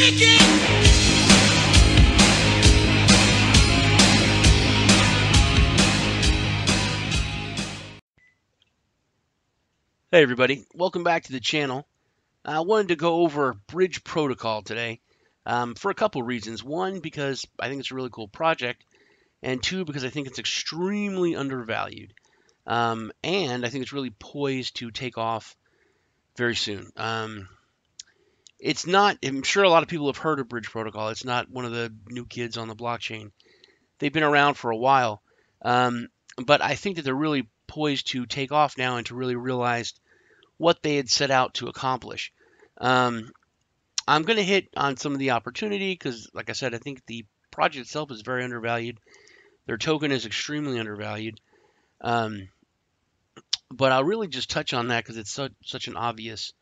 Hey everybody, welcome back to the channel. I wanted to go over Bridge Protocol today for a couple reasons. One, because I think it's a really cool project, and two, because I think it's extremely undervalued. And I think it's really poised to take off very soon. It's not, I'm sure a lot of people have heard of Bridge Protocol. It's not one of the new kids on the blockchain. They've been around for a while, but I think that they're really poised to take off now and to really realize what they had set out to accomplish. I'm going to hit on some of the opportunity because, like I said, I think the project itself is very undervalued. Their token is extremely undervalued. But I'll really just touch on that because it's such an obvious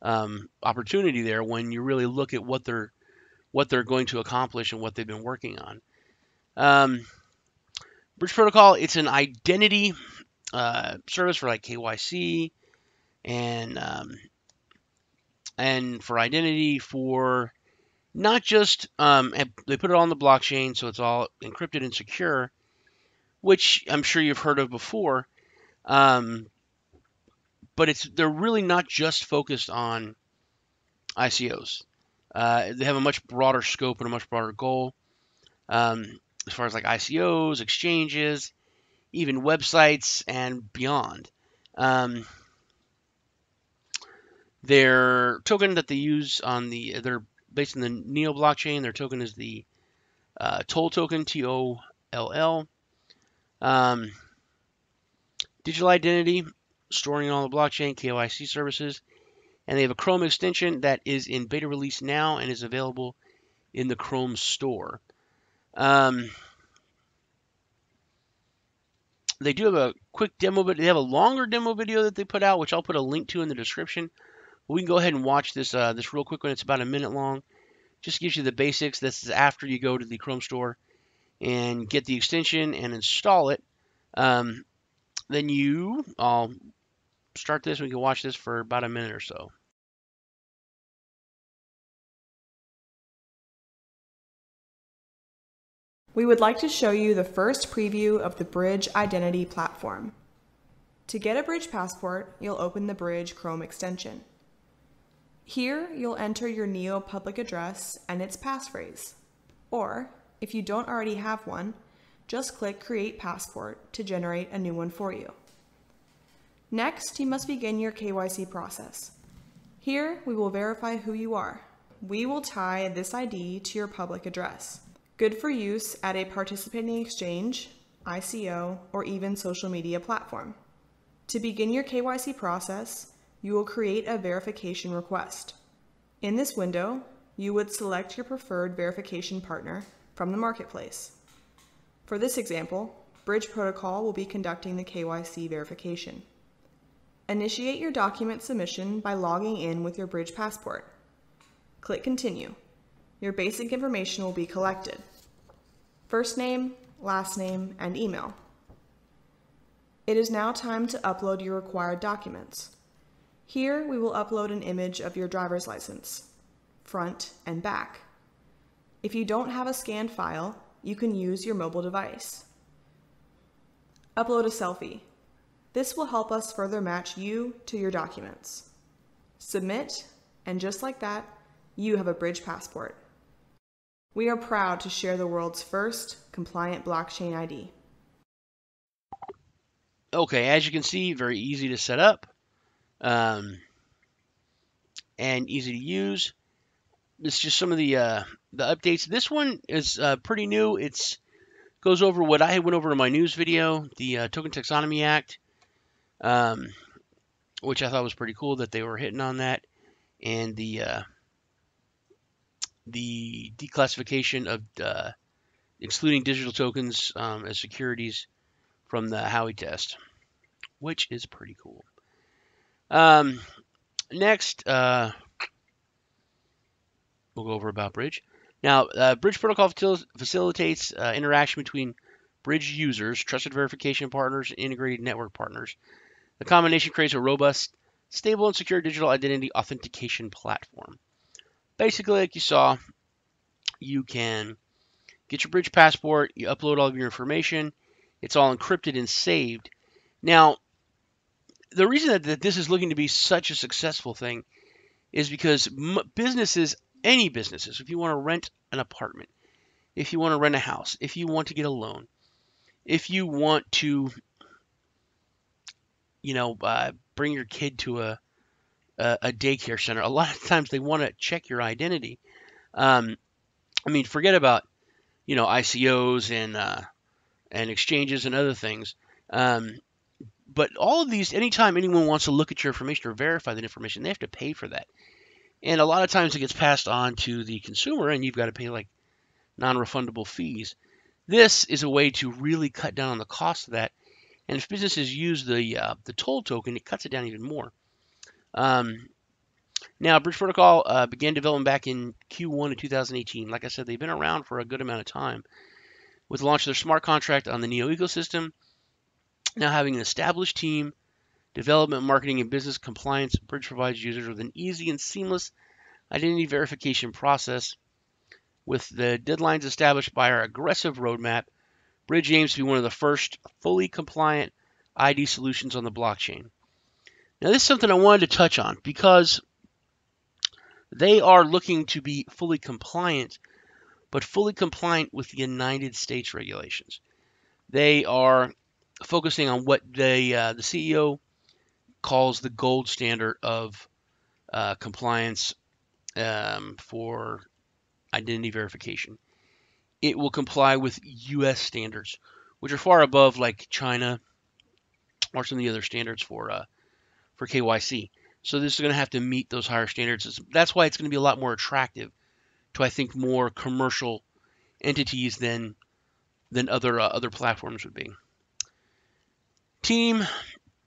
opportunity there when you really look at what they're going to accomplish and what they've been working on. Bridge Protocol, it's an identity service for like KYC and for identity for not just they put it on the blockchain, so it's all encrypted and secure, which I'm sure you've heard of before. But they're really not just focused on ICOs. They have a much broader scope and a much broader goal as far as like ICOs, exchanges, even websites, and beyond. Their token that they use they're based on the Neo blockchain. Their token is the Toll token, TOLL. Digital identity, storing on the blockchain, KYC services. And they have a Chrome extension that is in beta release now and is available in the Chrome store. They do have a quick demo, but they have a longer demo video that they put out, which I'll put a link to in the description. We can go ahead and watch this this real quick one. It's about a minute long. Just gives you the basics. This is after you go to the Chrome store and get the extension and install it. Then I'll start this. We can watch this for about a minute or so. We would like to show you the first preview of the Bridge Identity platform. To get a Bridge passport, you'll open the Bridge Chrome extension. Here, you'll enter your Neo public address and its passphrase. Or, if you don't already have one, just click Create Passport to generate a new one for you. Next, you must begin your KYC process. Here, we will verify who you are. We will tie this ID to your public address. Good for use at a participating exchange, ICO, or even social media platform. To begin your KYC process, you will create a verification request. In this window, you would select your preferred verification partner from the marketplace. For this example, Bridge Protocol will be conducting the KYC verification. Initiate your document submission by logging in with your Bridge passport. Click Continue. Your basic information will be collected: first name, last name, and email. It is now time to upload your required documents. Here, we will upload an image of your driver's license, front and back. If you don't have a scanned file, you can use your mobile device. Upload a selfie. This will help us further match you to your documents. Submit, and just like that, you have a Bridge passport. We are proud to share the world's first compliant blockchain ID. Okay, as you can see, very easy to set up. And easy to use. This is just some of the updates. This one is pretty new. It's goes over what I went over in my news video, the Token Taxonomy Act, which I thought was pretty cool that they were hitting on that, and the declassification of excluding digital tokens as securities from the Howey test, which is pretty cool. Next, we'll go over about Bridge. Now, Bridge Protocol facilitates interaction between Bridge users, trusted verification partners, and integrated network partners. The combination creates a robust, stable, and secure digital identity authentication platform. basically, like you saw, you can get your bridge passport, you upload all of your information, it's all encrypted and saved. Now, the reason that this is looking to be such a successful thing is because businesses, any businesses, if you want to rent an apartment, if you want to rent a house, if you want to get a loan, if you want to, bring your kid to a daycare center, a lot of times they want to check your identity. Um, forget about ICOs and exchanges and other things. Um, but all of these, anytime anyone wants to look at your information or verify that information, they have to pay for that. And a lot of times it gets passed on to the consumer, and you've got to pay like non-refundable fees. This is a way to really cut down on the cost of that. And if businesses use the toll token, it cuts it down even more. Now, Bridge Protocol began development back in Q1 of 2018. Like I said, they've been around for a good amount of time. With the launch of their smart contract on the Neo ecosystem, now having an established team, development, marketing, and business compliance, Bridge provides users with an easy and seamless identity verification process. With the deadlines established by our aggressive roadmap, Bridge aims to be one of the first fully compliant ID solutions on the blockchain. Now, this is something I wanted to touch on because they are looking to be fully compliant, but fully compliant with the United States regulations. They are focusing on what the CEO calls the gold standard of compliance for identity verification. It will comply with U.S. standards, which are far above like China or some of the other standards for KYC. So this is going to have to meet those higher standards. That's why it's going to be a lot more attractive to, I think, more commercial entities than other platforms would be. Team,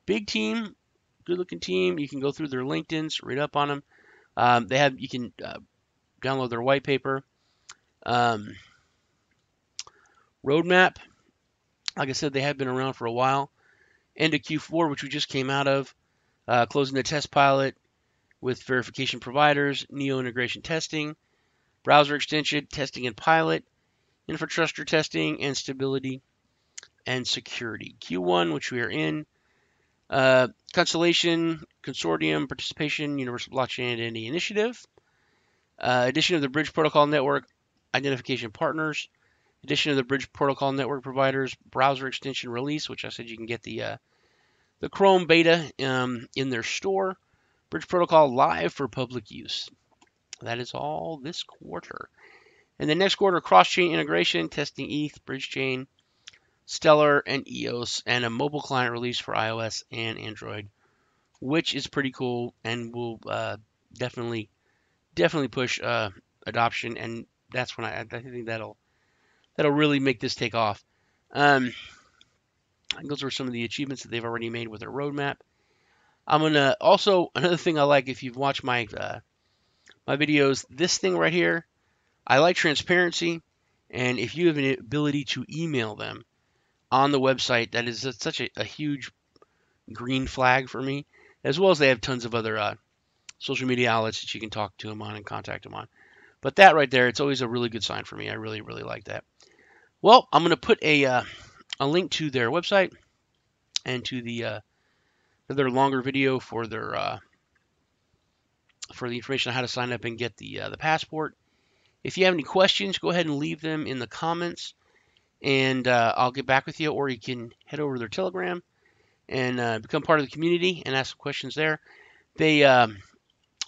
big team, good looking team. You can go through their LinkedIn's, read up on them. You can download their white paper. Roadmap, like I said, they have been around for a while. End of Q4, which we just came out of, closing the test pilot with verification providers, Neo integration testing, browser extension testing and pilot, infrastructure testing, and stability and security. Q1, which we are in, Constellation, Consortium, Participation, Universal Blockchain Identity Initiative, addition of the Bridge Protocol Network identification partners, addition of the Bridge Protocol Network providers, browser extension release, which I said you can get the Chrome beta in their store, Bridge Protocol live for public use. That is all this quarter. And the next quarter, cross-chain integration, testing ETH, Bridge Chain, Stellar, and EOS, and a mobile client release for iOS and Android, which is pretty cool and will definitely push adoption. And that's when I think that'll really make this take off. Those are some of the achievements that they've already made with their roadmap. I'm gonna also, another thing I like, if you've watched my videos, this thing right here, I like transparency, and if you have an ability to email them on the website, that is such a huge green flag for me, as well as they have tons of other social media outlets that you can talk to them on and contact them on. But that right there, it's always a really good sign for me. I really, really like that. Well, I'm going to put a link to their website and to their longer video for their for the information on how to sign up and get the passport. If you have any questions, go ahead and leave them in the comments, and I'll get back with you. Or you can head over to their Telegram and become part of the community and ask some questions there. They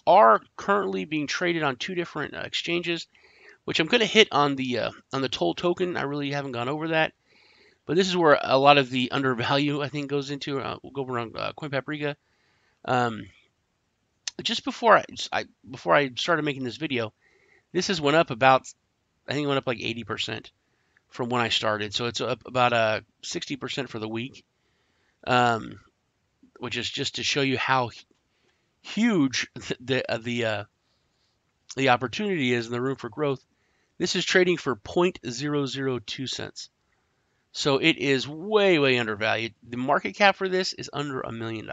are currently being traded on 2 different exchanges, which I'm going to hit on the toll token. I really haven't gone over that, but this is where a lot of the undervalue, I think, goes into. We'll go over on Coin Paprika. Just before I started making this video, this has went up about, I think it went up like 80% from when I started. So it's up about 60% for the week, which is just to show you how huge the opportunity is and the room for growth. This is trading for 0.002 cents. So it is way, way undervalued. The market cap for this is under $1 million.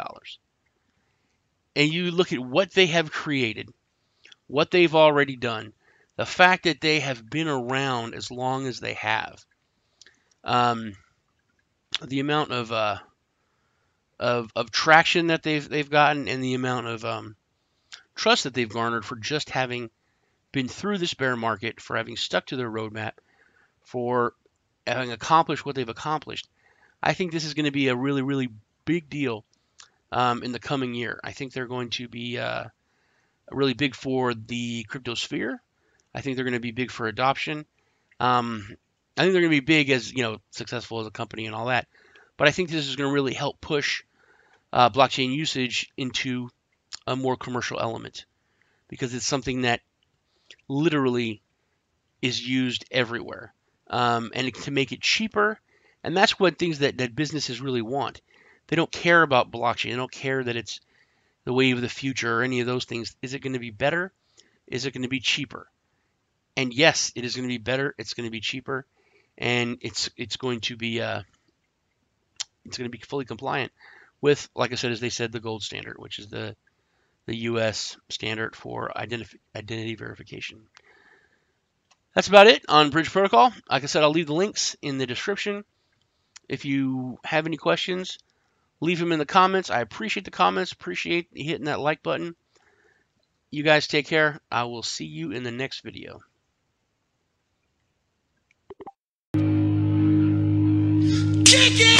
And you look at what they have created, what they've already done, the fact that they have been around as long as they have, um, the amount of traction that they've gotten, and the amount of trust that they've garnered for just having been through this bear market, for having stuck to their roadmap, for having accomplished what they've accomplished. I think this is going to be a really, really big deal in the coming year. I think they're going to be really big for the crypto sphere. I think they're going to be big for adoption. I think they're going to be big as, successful as a company and all that. But I think this is going to really help push blockchain usage into a more commercial element, because it's something that literally is used everywhere. And to make it cheaper, and that's what things that businesses really want. They don't care about blockchain. They don't care that it's the wave of the future or any of those things. Is it going to be better? Is it going to be cheaper? And yes, it is going to be better. It's going to be cheaper, and it's going to be fully compliant with, like I said, as they said, the gold standard, which is the U.S. standard for identity verification. That's about it on Bridge Protocol. Like I said, I'll leave the links in the description. If you have any questions, leave them in the comments. I appreciate the comments. Appreciate hitting that like button. You guys take care. I will see you in the next video. Kick it!